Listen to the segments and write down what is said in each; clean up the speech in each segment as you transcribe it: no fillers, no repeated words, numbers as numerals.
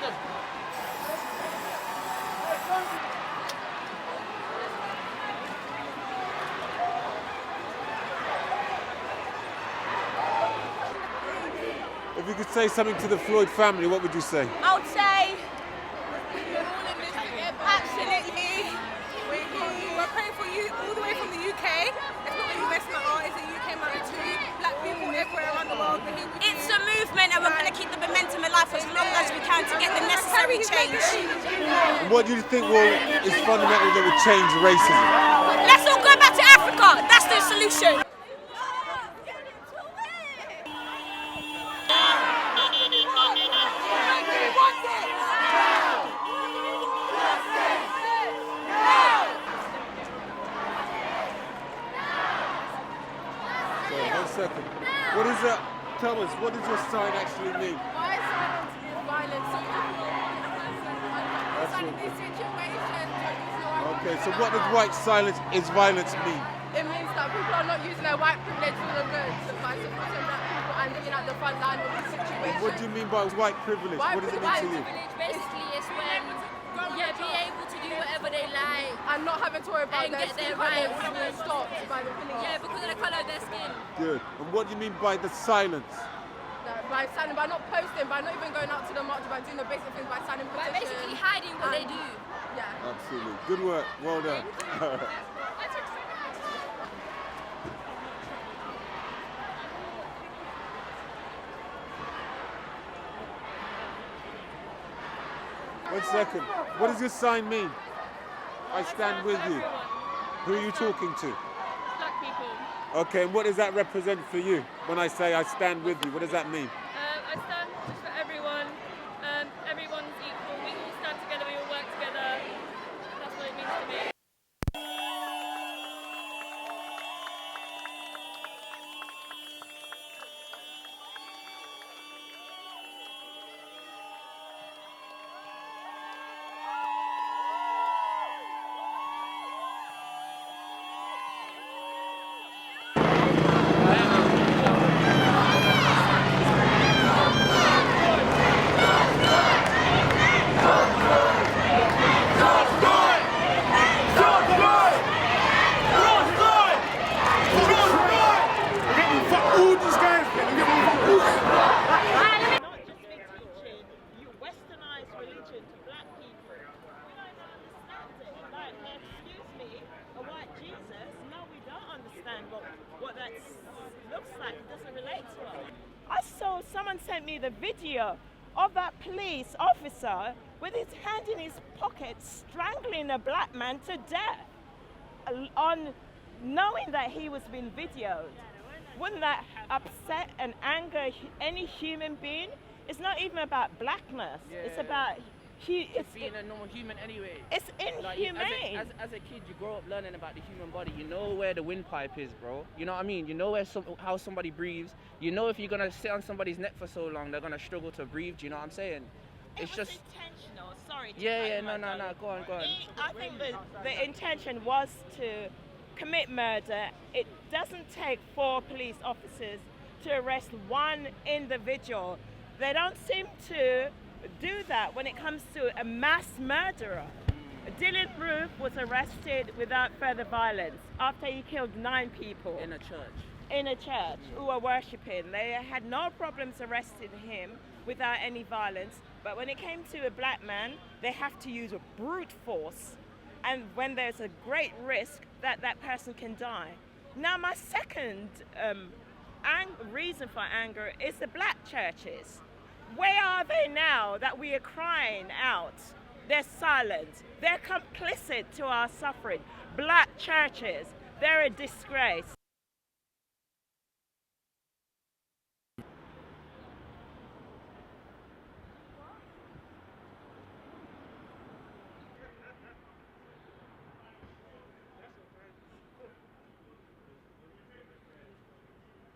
them. If you could say something to the Floyd family, what would you say? I would say, absolutely, we're praying for you all the way from the UK. It's not a US matter, it's a UK matter too. Black people everywhere around the world, we're here with you. It's a movement and we're going to keep the momentum alive for as long as we can to get the necessary change. And what do you think is fundamental that would change racism? Let's all go back to Africa. That's the solution. Second. What is that? Tell us, what does your sign actually mean? My silence is violence. In these situations, okay, so what does white silence is violence mean? It means that people are not using their white privilege for the good by supporting black people and being at the front line of the situation. What do you mean by white privilege? What does it mean to you? Basically, it's when be able to do whatever they like and not having to worry about their skin rights being stopped by the police. Yeah, because of the colour of their skin. Good. And what do you mean by the silence? By signing, by not posting, by not even going out to the march, by doing the basic things, by signing petitions. By basically hiding what they do. Yeah. Absolutely. Good work. Well done. One second. What does your sign mean? I stand with you. Who are you talking to? Black people. Okay, and what does that represent for you? When I say I stand with you, what does that mean? I stand for everyone. Everyone's equal. We all stand together. We all work together. That's what it means to me. Someone sent me the video of that police officer with his hand in his pocket strangling a black man to death on knowing that he was being videoed. Wouldn't that upset and anger any human being? It's not even about blackness. Yeah. It's about it's being a normal human anyway. It's inhumane. Like, as a kid, you grow up learning about the human body. You know where the windpipe is, bro. You know what I mean? You know where how somebody breathes. You know if you're gonna sit on somebody's neck for so long, they're gonna struggle to breathe. Do you know what I'm saying? It's just intentional. Sorry. Yeah. No. Go on. I think the intention was to commit murder. It doesn't take 4 police officers to arrest one individual. They don't seem to do that when it comes to a mass murderer. Dylan Roof was arrested without further violence after he killed 9 people in a church who were worshipping. They had no problems arresting him without any violence, but when it came to a black man, they have to use a brute force, and when there's a great risk that that person can die. Now my second reason for anger is the black churches. Where are they now that we are crying out? They're silent. They're complicit to our suffering. Black churches, they're a disgrace.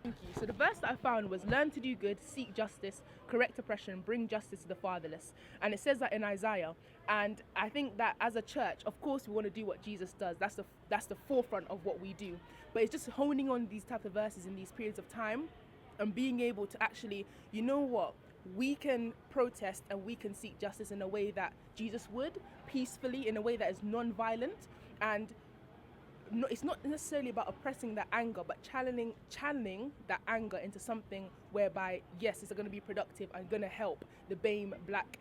Thank you. So the verse that I found was learn to do good, seek justice, correct oppression, bring justice to the fatherless. And it says that in Isaiah. And I think that as a church, of course, we want to do what Jesus does. That's the forefront of what we do. But it's just honing on these types of verses in these periods of time and being able to actually, you know what, we can protest and we can seek justice in a way that Jesus would, peacefully, in a way that is non-violent, and it's not necessarily about oppressing that anger, but channeling that anger into something whereby, yes, it's going to be productive and going to help the BAME, Black,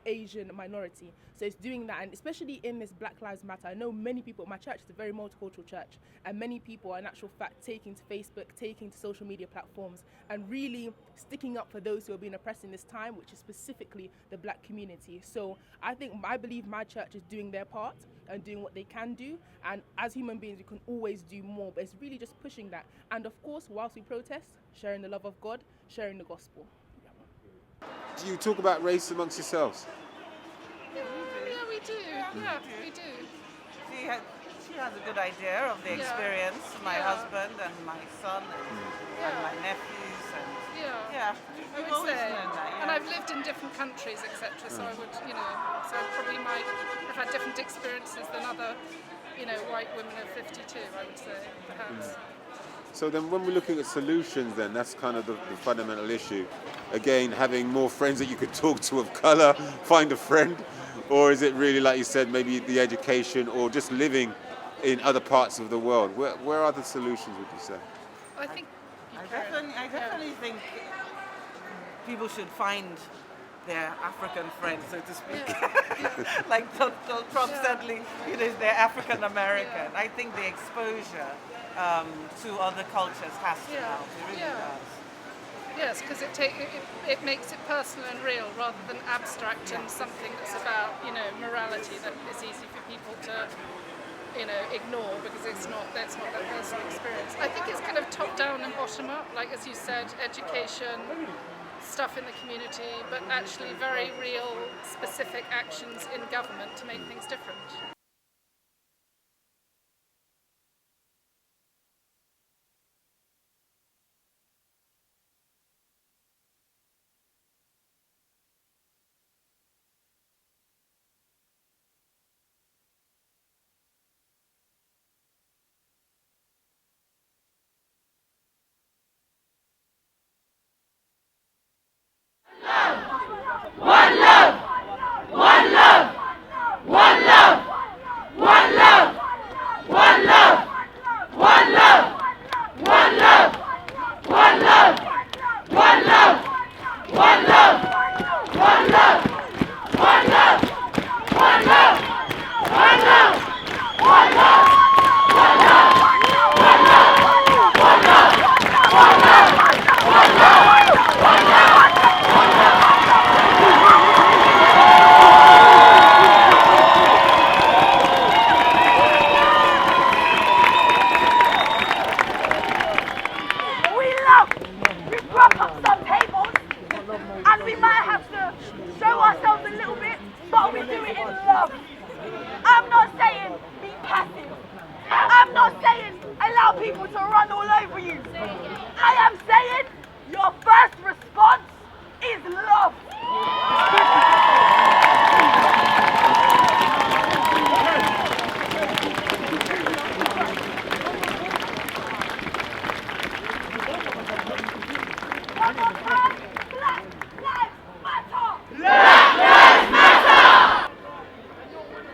Asian minority. So it's doing that, and especially in this Black Lives Matter, I know many people, my church is a very multicultural church, and many people are in actual fact taking to Facebook, taking to social media platforms, and really sticking up for those who are being oppressed in this time, which is specifically the Black community. So I believe my church is doing their part and doing what they can do, and as human beings we can always do more, but it's really just pushing that, and of course whilst we protest, sharing the love of God, sharing the gospel. Do you talk about race amongst yourselves? Yeah, we do. Yeah, we do. She has a good idea of the experience. My husband and my son and my nephews and I would say. And I've lived in different countries, etc. So I would, so I probably might have had different experiences than other, white women of 52. I would say, perhaps. So then when we're looking at solutions, then that's kind of the fundamental issue. Again, having more friends that you could talk to of colour, find a friend, or is it really, like you said, maybe the education or just living in other parts of the world? Where are the solutions, would you say? I think I definitely think people should find their African friends, so to speak. Like Donald Trump certainly, is their African American. I think the exposure to other cultures has to help. It really does. Yes, because it makes it personal and real rather than abstract and something that's about morality that is easy for people to ignore because that's not their personal experience. I think it's kind of top down and bottom up, like as you said, education, stuff in the community, but actually very real, specific actions in government to make things different.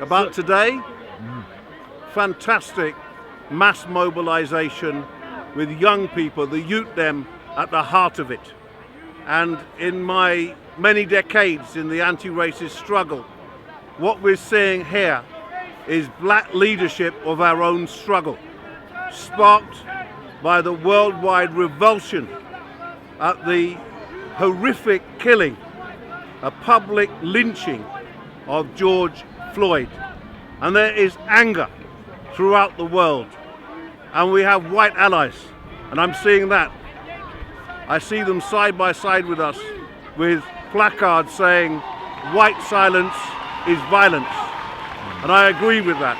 About today, fantastic mass mobilization with young people, the youth them at the heart of it. And in my many decades in the anti-racist struggle, what we're seeing here is black leadership of our own struggle, sparked by the worldwide revulsion at the horrific killing, a public lynching of George Floyd. And there is anger throughout the world. And we have white allies, and I'm seeing that. I see them side by side with us with placards saying, "White silence is violence." And I agree with that.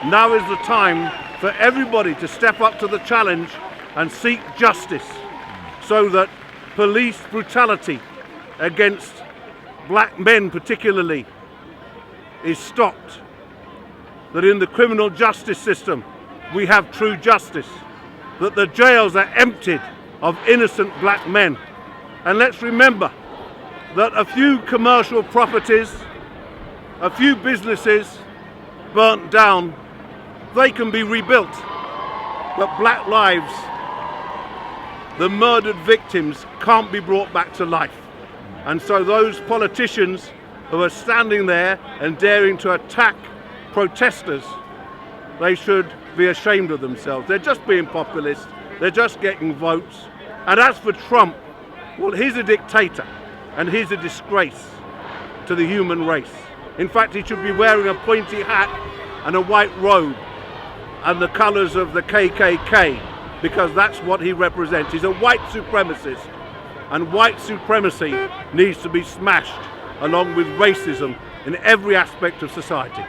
Now is the time for everybody to step up to the challenge and seek justice so that police brutality against black men particularly is stopped. That in the criminal justice system we have true justice, that the jails are emptied of innocent black men, And let's remember that a few commercial properties, a few businesses burnt down, they can be rebuilt. But black lives, the murdered victims, can't be brought back to life. And so those politicians who are standing there and daring to attack protesters, they should be ashamed of themselves. They're just being populist, they're just getting votes. And as for Trump, well, he's a dictator and he's a disgrace to the human race. In fact, he should be wearing a pointy hat and a white robe and the colours of the KKK, because that's what he represents. He's a white supremacist, and white supremacy needs to be smashed along with racism in every aspect of society.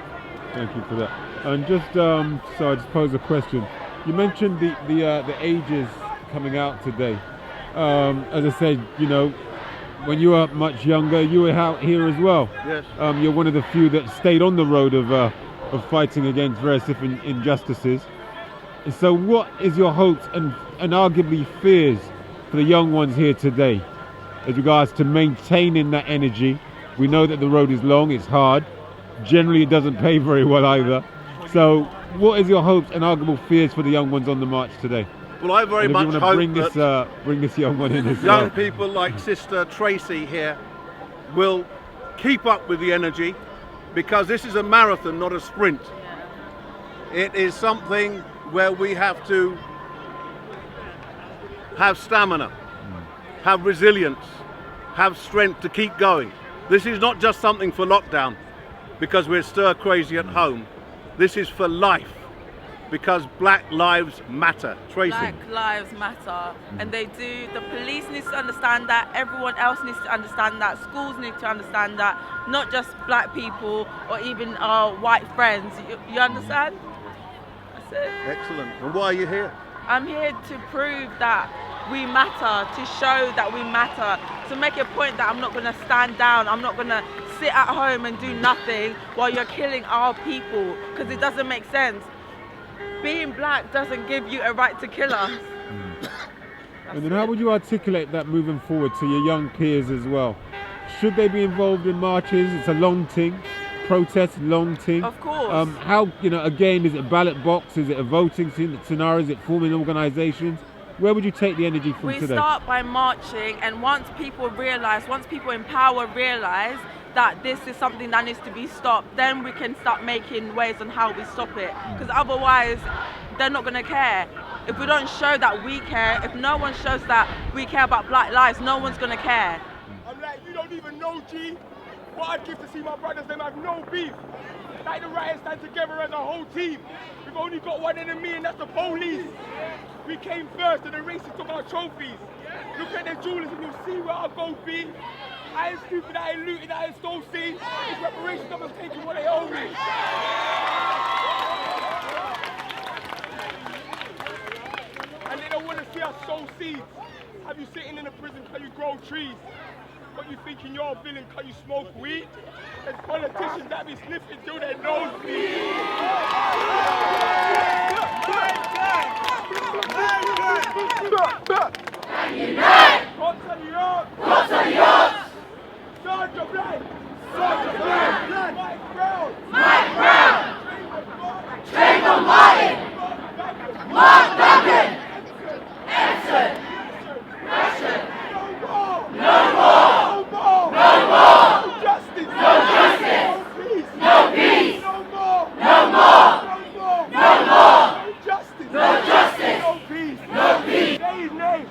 Thank you for that. And just so I just pose a question. You mentioned the ages coming out today. As I said, you know, when you were much younger, you were out here as well. Yes. You're one of the few that stayed on the road of fighting against various different injustices. So what is your hopes and arguably fears for the young ones here today as regards to maintaining that energy? We know that the road is long, it's hard. Generally it doesn't pay very well either. So what is your hopes and arguable fears for the young ones on the march today? Well, I very much hope bring this young one in as young well. people like Sister Tracy here will keep up with the energy, because this is a marathon, not a sprint. It is something where we have to have stamina, have resilience, have strength to keep going. This is not just something for lockdown because we're stir crazy at home. This is for life, because black lives matter. Tracy. Black lives matter, and they do. The police needs to understand that, everyone else needs to understand that, schools need to understand that, not just black people or even our white friends. You understand? That's it. Excellent. And why are you here? I'm here to prove that we matter, to show that we matter, to make a point that I'm not going to stand down, I'm not going to sit at home and do nothing while you're killing our people, because it doesn't make sense. Being black doesn't give you a right to kill us. And then how would you articulate that moving forward to your young peers as well? Should they be involved in marches? It's a long thing. Protest, long thing. Of course. How, you know, again, is it ballot box? Is it a voting scenario? Is it forming organisations? Where would you take the energy from today? We start by marching, and once people in power realise that this is something that needs to be stopped, then we can start making ways on how we stop it. Because otherwise, they're not going to care. If we don't show that we care, if no one shows that we care about black lives, no one's going to care. I'm like, you don't even know, G. What I'd give to see my brothers, them have no beef. Like the rioters stand together as a whole team. We've only got one enemy, and that's the police. We came first, and the racists took our trophies. Look at the jewelers, and you'll see where our gold be. I ain't stupid, I ain't looting, I ain't stole seeds. It's reparations that was taking what they owe me. And they don't want to see us sow seeds. Have you sitting in a prison because you grow trees? But you thinking you're a villain because you smoke weed? There's politicians that be sniffing till their nose bleeds. And unite! Cross on the arms! Cross on the arms! Sergeant of Black! Sergeant of Black! Mike Brown! Mike Brown! Trayvon Martin! Mark Duncan! Edson! Russian! No more! No more! No more! No justice! No justice! No peace! No peace! No more! No more! No more! No more! No justice! No justice! No peace! No peace! Say his name!